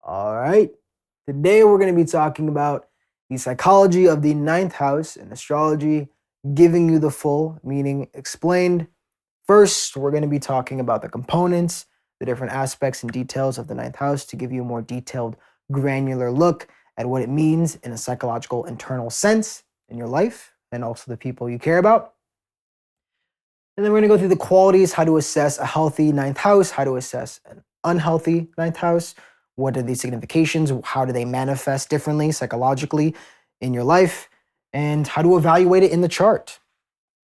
All right. Today we're going to be talking about the psychology of the ninth house in astrology, giving you the full meaning explained. First, we're going to be talking about the components, the different aspects and details of the ninth house to give you a more detailed, granular look at what it means in a psychological internal sense in your life and also the people you care about. And then we're going to go through the qualities, how to assess a healthy ninth house, how to assess an unhealthy ninth house, what are the significations, how do they manifest differently psychologically in your life, and how to evaluate it in the chart.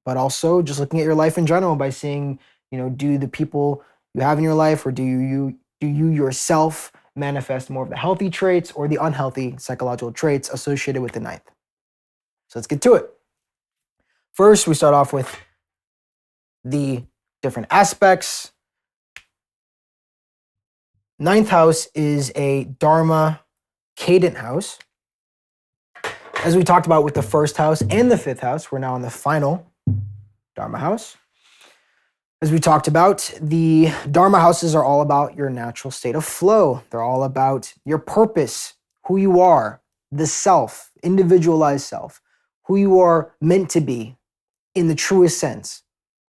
But also just looking at your life in general by seeing, do the people you have in your life or do you yourself manifest more of the healthy traits or the unhealthy psychological traits associated with the ninth. So let's get to it. First, we start off with the different aspects. Ninth house is a Dharma cadent house. As we talked about with the first house and the fifth house, we're now in the final Dharma house. As we talked about, the Dharma houses are all about your natural state of flow. They're all about your purpose, who you are, the self, individualized self, who you are meant to be in the truest sense.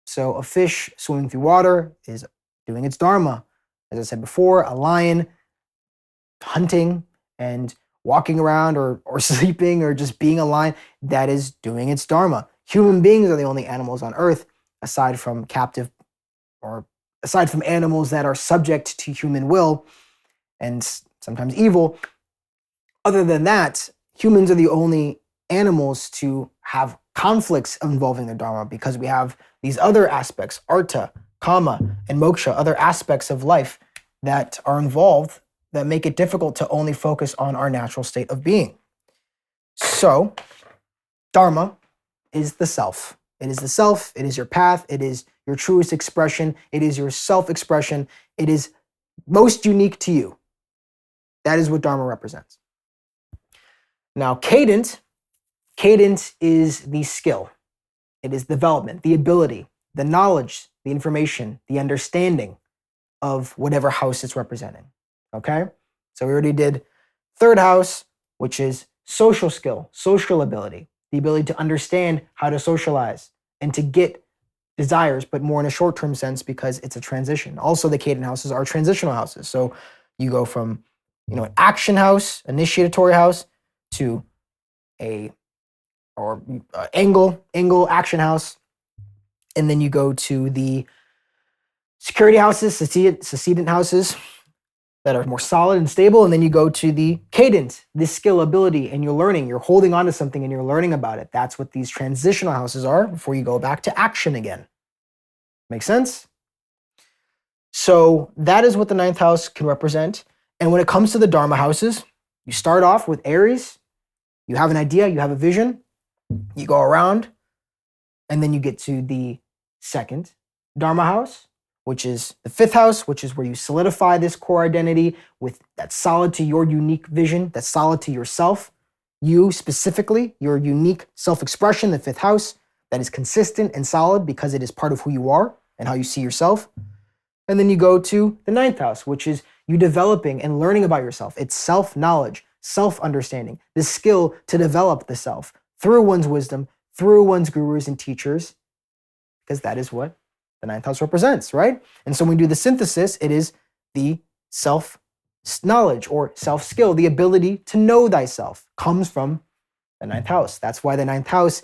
So a fish swimming through water is doing its Dharma. As I said before, a lion hunting and walking around or sleeping or just being a lion, that is doing its Dharma. Human beings are the only animals on earth, aside from animals that are subject to human will and sometimes evil. Other than that, humans are the only animals to have conflicts involving their Dharma because we have these other aspects, artha, kama, and moksha, other aspects of life that are involved that make it difficult to only focus on our natural state of being. So, Dharma is the self. It is the self, it is your path, it is your truest expression, it is your self-expression, it is most unique to you. That is what Dharma represents. Now, cadent is the skill. It is development, the ability, the knowledge, the information, the understanding of whatever house it's representing. Okay? So we already did third house, which is social skill, social ability, the ability to understand how to socialize and to get desires, but more in a short-term sense because it's a transition. Also, the cadent houses are transitional houses. So you go from, an action house, initiatory house, to angle action house, and then you go to the security houses, succeedant houses that are more solid and stable, and then you go to the cadent, this skill, ability, and you're holding on to something and you're learning about it. That's what these transitional houses are before you go back to action again. Make sense? So that is what the ninth house can represent. And when it comes to the Dharma houses, you start off with Aries, you have an idea, you have a vision, you go around, and then you get to the second Dharma house, which is the fifth house, which is where you solidify this core identity that's solid to your unique vision, that's solid to yourself. You specifically, your unique self-expression, the fifth house, that is consistent and solid because it is part of who you are and how you see yourself. And then you go to the ninth house, which is you developing and learning about yourself. It's self-knowledge, self-understanding, the skill to develop the self through one's wisdom, through one's gurus and teachers, because that is what the ninth house represents, right? And so when we do the synthesis, it is the self-knowledge or self-skill, the ability to know thyself comes from the ninth house. That's why the ninth house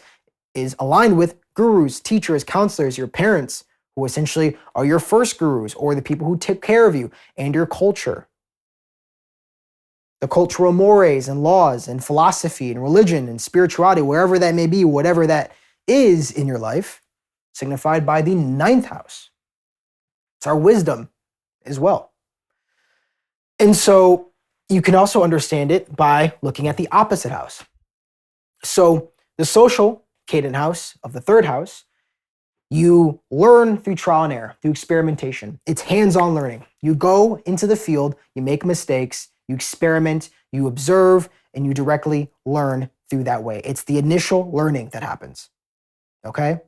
is aligned with gurus, teachers, counselors, your parents, who essentially are your first gurus or the people who take care of you, and your culture. The cultural mores and laws and philosophy and religion and spirituality, wherever that may be, whatever that is in your life, signified by the ninth house. It's our wisdom as well. And so you can also understand it by looking at the opposite house. So the social cadent house of the third house, you learn through trial and error, through experimentation. It's hands-on learning. You go into the field, you make mistakes, you experiment, you observe, and you directly learn through that way. It's the initial learning that happens, okay?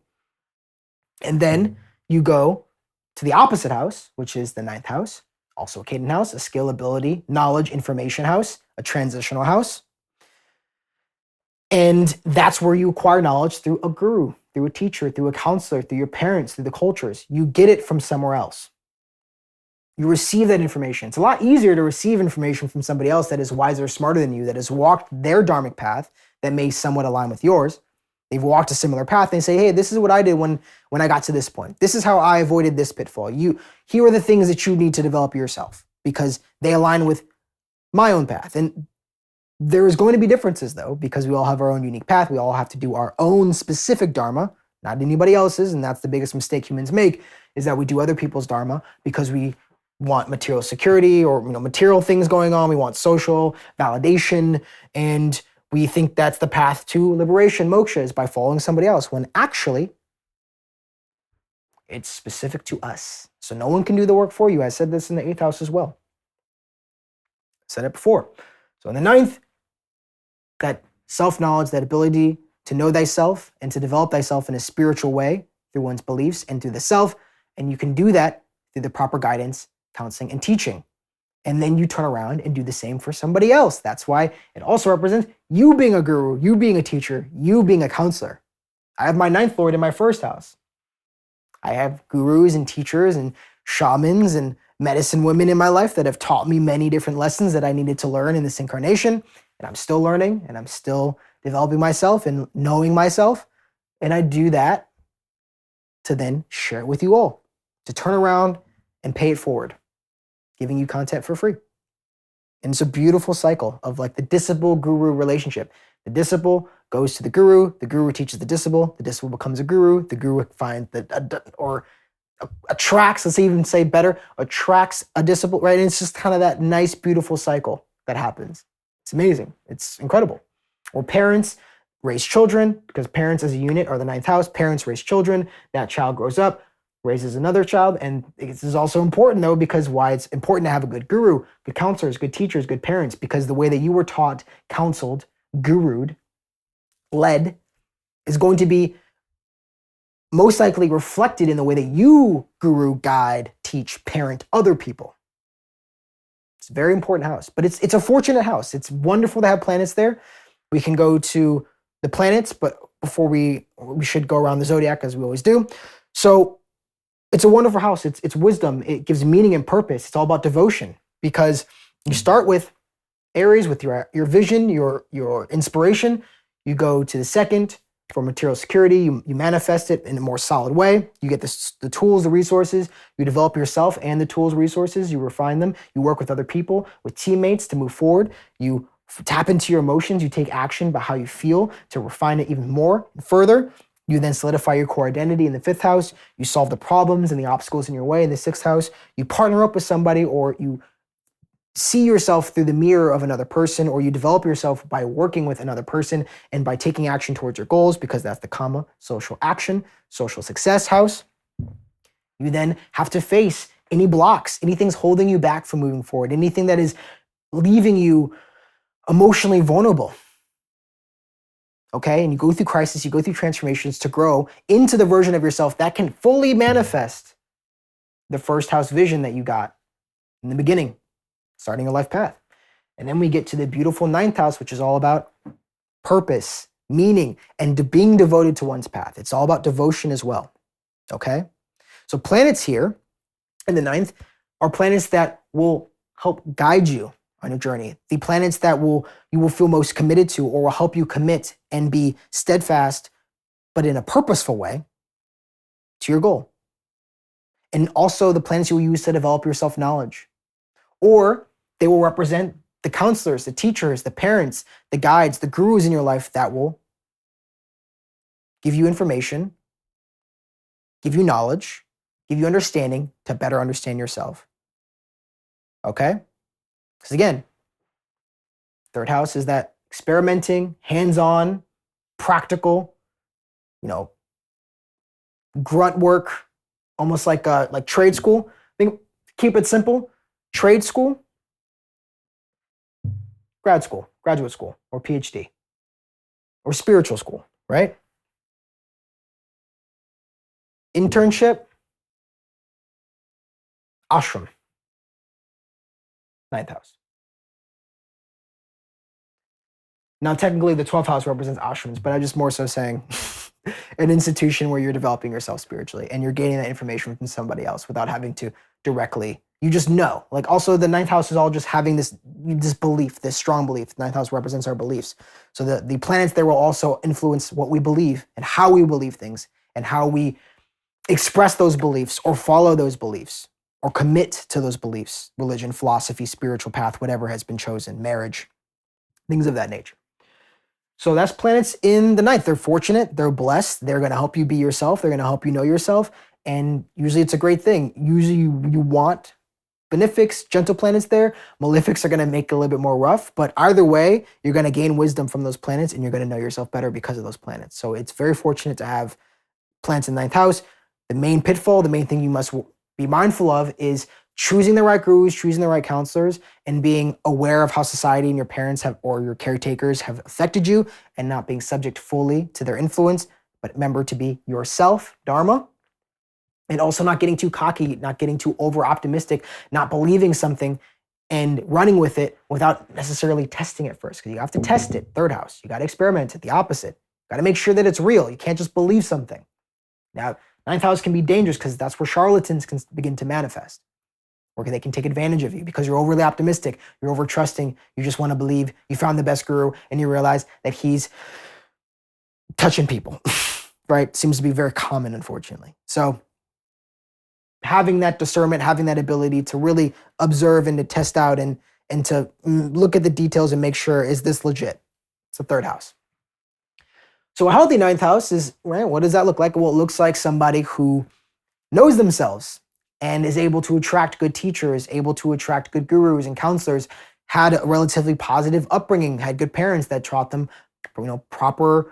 And then you go to the opposite house, which is the ninth house, also a cadent house, a skill, ability, knowledge, information house, a transitional house. And that's where you acquire knowledge through a guru, through a teacher, through a counselor, through your parents, through the cultures. You get it from somewhere else. You receive that information. It's a lot easier to receive information from somebody else that is wiser, smarter than you, that has walked their dharmic path that may somewhat align with yours. They've walked a similar path and they say, hey, this is what I did when I got to this point. This is how I avoided this pitfall. Here are the things that you need to develop yourself because they align with my own path. And there is going to be differences though, because we all have our own unique path. We all have to do our own specific dharma, not anybody else's. And that's the biggest mistake humans make, is that we do other people's dharma because we want material security or material things going on. We want social validation, and we think that's the path to liberation, moksha, is by following somebody else, when actually it's specific to us. So no one can do the work for you. I said this in the 8th house as well. I said it before. So in the 9th, that self-knowledge, that ability to know thyself and to develop thyself in a spiritual way through one's beliefs and through the self. And you can do that through the proper guidance, counseling, and teaching. And then you turn around and do the same for somebody else. That's why it also represents you being a guru, you being a teacher, you being a counselor. I have my 9th lord in my 1st house. I have gurus and teachers and shamans and medicine women in my life that have taught me many different lessons that I needed to learn in this incarnation. And I'm still learning and I'm still developing myself and knowing myself. And I do that to then share it with you all, to turn around and pay it forward, giving you content for free. And it's a beautiful cycle of like the disciple-guru relationship. The disciple goes to the guru teaches the disciple becomes a guru, the guru finds attracts, let's even say better, attracts a disciple, right? And it's just kind of that nice, beautiful cycle that happens. It's amazing. It's incredible. Or parents raise children, because parents as a unit are the 9th house. Parents raise children. That child grows up, raises another child. And this is also important though, because why it's important to have a good guru, good counselors, good teachers, good parents, because the way that you were taught, counseled, gurued, led is going to be most likely reflected in the way that you guru, guide, teach, parent other people. It's a very important house, but it's a fortunate house. It's wonderful to have planets there. We can go to the planets, but before we should go around the zodiac as we always do. So it's a wonderful house. It's wisdom. It gives meaning and purpose. It's all about devotion, because you start with Aries with your vision, your inspiration. You go to the 2nd for material security. You manifest it in a more solid way. You get the tools, the resources. You develop yourself and the tools, resources. You refine them. You work with other people, with teammates to move forward. You tap into your emotions. You take action by how you feel to refine it even more and further. You then solidify your core identity in the 5th house. You solve the problems and the obstacles in your way in the 6th house. You partner up with somebody, or you see yourself through the mirror of another person, or you develop yourself by working with another person and by taking action towards your goals, because that's the karma, social action, social success house. You then have to face any blocks, anything's holding you back from moving forward, anything that is leaving you emotionally vulnerable. Okay, and you go through crisis, you go through transformations to grow into the version of yourself that can fully manifest the 1st house vision that you got in the beginning, starting a life path. And then we get to the beautiful 9th house, which is all about purpose, meaning, and being devoted to one's path. It's all about devotion as well, okay? So planets here in the 9th are planets that will help guide you on your journey. The planets that you will feel most committed to, or will help you commit and be steadfast, but in a purposeful way, to your goal. And also the planets you will use to develop your self-knowledge. Or they will represent the counselors, the teachers, the parents, the guides, the gurus in your life that will give you information, give you knowledge, give you understanding to better understand yourself. Okay? Because again, 3rd house is that experimenting, hands-on, practical, grunt work, almost like trade school. Keep it simple. Trade school, grad school, graduate school, or PhD, or spiritual school, right? Internship, ashram. ninth house. Now, technically, the 12th house represents ashrams, but I'm just more so saying an institution where you're developing yourself spiritually and you're gaining that information from somebody else without having to directly, you just know. Like also the ninth house is all just having this belief, this strong belief. The ninth house represents our beliefs. So the planets there will also influence what we believe and how we believe things and how we express those beliefs or follow those beliefs or commit to those beliefs, religion, philosophy, spiritual path, whatever has been chosen, marriage, things of that nature. So that's planets in the ninth. They're fortunate, they're blessed, they're going to help you be yourself, they're going to help you know yourself, and usually it's a great thing. Usually you want benefics, gentle planets there. Malefics are going to make it a little bit more rough, but either way, you're going to gain wisdom from those planets and you're going to know yourself better because of those planets. So it's very fortunate to have planets in the ninth house. The main pitfall, the main thing you must be mindful of is choosing the right gurus, choosing the right counselors, and being aware of how society and your parents have, or your caretakers have affected you, and not being subject fully to their influence, but remember to be yourself, Dharma, and also not getting too cocky, not getting too over optimistic, not believing something and running with it without necessarily testing it first, because you have to test it, third house. You got to experiment it, the opposite. Got to make sure that it's real. You can't just believe something. Now, ninth house can be dangerous because that's where charlatans can begin to manifest. Or they can take advantage of you because you're overly optimistic, you're over trusting, you just want to believe you found the best guru and you realize that he's touching people, right? Seems to be very common, unfortunately. So having that discernment, having that ability to really observe and to test out and to look at the details and make sure, is this legit? It's the third house. So a healthy ninth house is, right, what does that look like? Well, it looks like somebody who knows themselves and is able to attract good teachers, able to attract good gurus and counselors, had a relatively positive upbringing, had good parents that taught them, proper,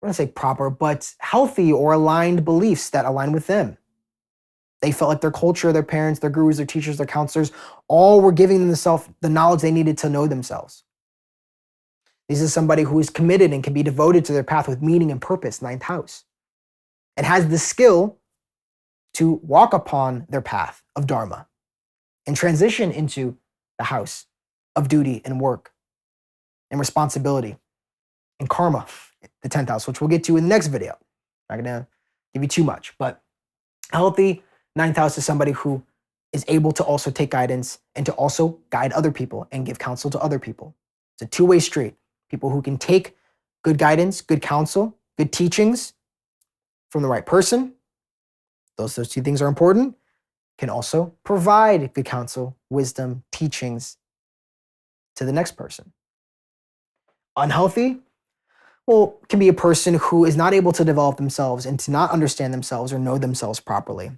I don't say proper, but healthy or aligned beliefs that align with them. They felt like their culture, their parents, their gurus, their teachers, their counselors, all were giving themselves the knowledge they needed to know themselves. This is somebody who is committed and can be devoted to their path with meaning and purpose, ninth house, and has the skill to walk upon their path of Dharma and transition into the house of duty and work and responsibility and karma, the 10th house, which we'll get to in the next video. I'm not gonna give you too much, but healthy ninth house is somebody who is able to also take guidance and to also guide other people and give counsel to other people. It's a two-way street. People who can take good guidance, good counsel, good teachings from the right person, those two things are important, can also provide good counsel, wisdom, teachings to the next person. Unhealthy, well, can be a person who is not able to develop themselves and to not understand themselves or know themselves properly.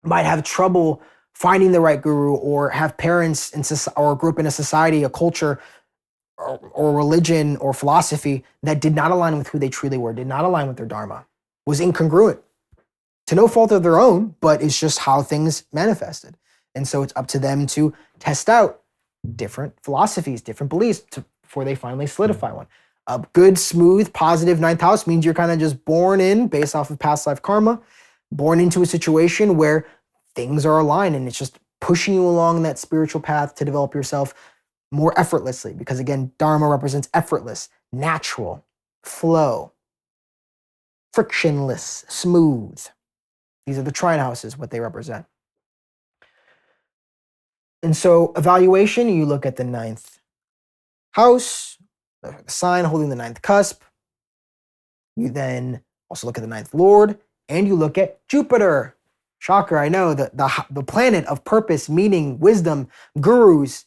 Might have trouble finding the right guru, or have parents or grew up in a society, a culture, or religion or philosophy that did not align with who they truly were, did not align with their Dharma, was incongruent. To no fault of their own, but it's just how things manifested. And so it's up to them to test out different philosophies, different beliefs before they finally solidify one. A good, smooth, positive ninth house means you're kind of just born in, based off of past life karma, born into a situation where things are aligned and it's just pushing you along that spiritual path to develop yourself more effortlessly. Because again, Dharma represents effortless, natural, flow, frictionless, smooth. These are the trine houses, what they represent. And so evaluation, you look at the ninth house, the sign holding the ninth cusp. You then also look at the ninth lord, and you look at Jupiter. Shocker, I know, the planet of purpose, meaning, wisdom, gurus,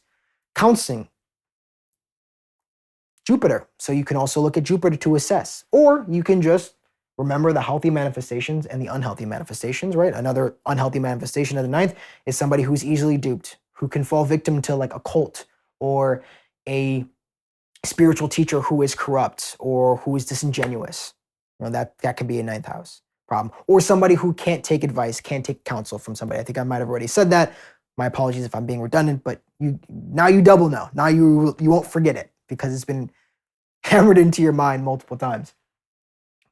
counseling. Jupiter. So you can also look at Jupiter to assess, or you can just remember the healthy manifestations and the unhealthy manifestations, right? Another unhealthy manifestation of the ninth is somebody who's easily duped, who can fall victim to like a cult or a spiritual teacher who is corrupt or who is disingenuous. That could be a ninth house problem. Or somebody who can't take advice, can't take counsel from somebody. I think I might have already said that. My apologies if I'm being redundant, but you double know. Now you won't forget it because it's been hammered into your mind multiple times.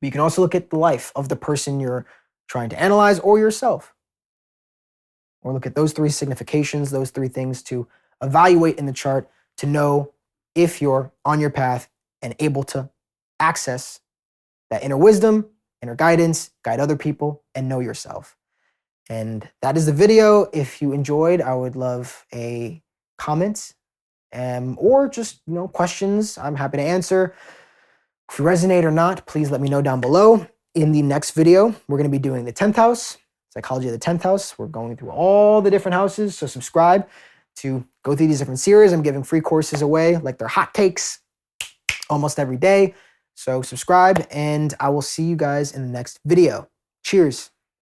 But you can also look at the life of the person you're trying to analyze, or yourself. Or look at those three significations, those three things to evaluate in the chart to know if you're on your path and able to access that inner wisdom, inner guidance, guide other people, and know yourself. And that is the video. If you enjoyed, I would love a comment or just questions. I'm happy to answer. If you resonate or not, please let me know down below. In the next video, we're going to be doing the 10th house, psychology of the 10th house. We're going through all the different houses, so subscribe to go through these different series. I'm giving free courses away, like they're hot takes almost every day. So subscribe, and I will see you guys in the next video. Cheers.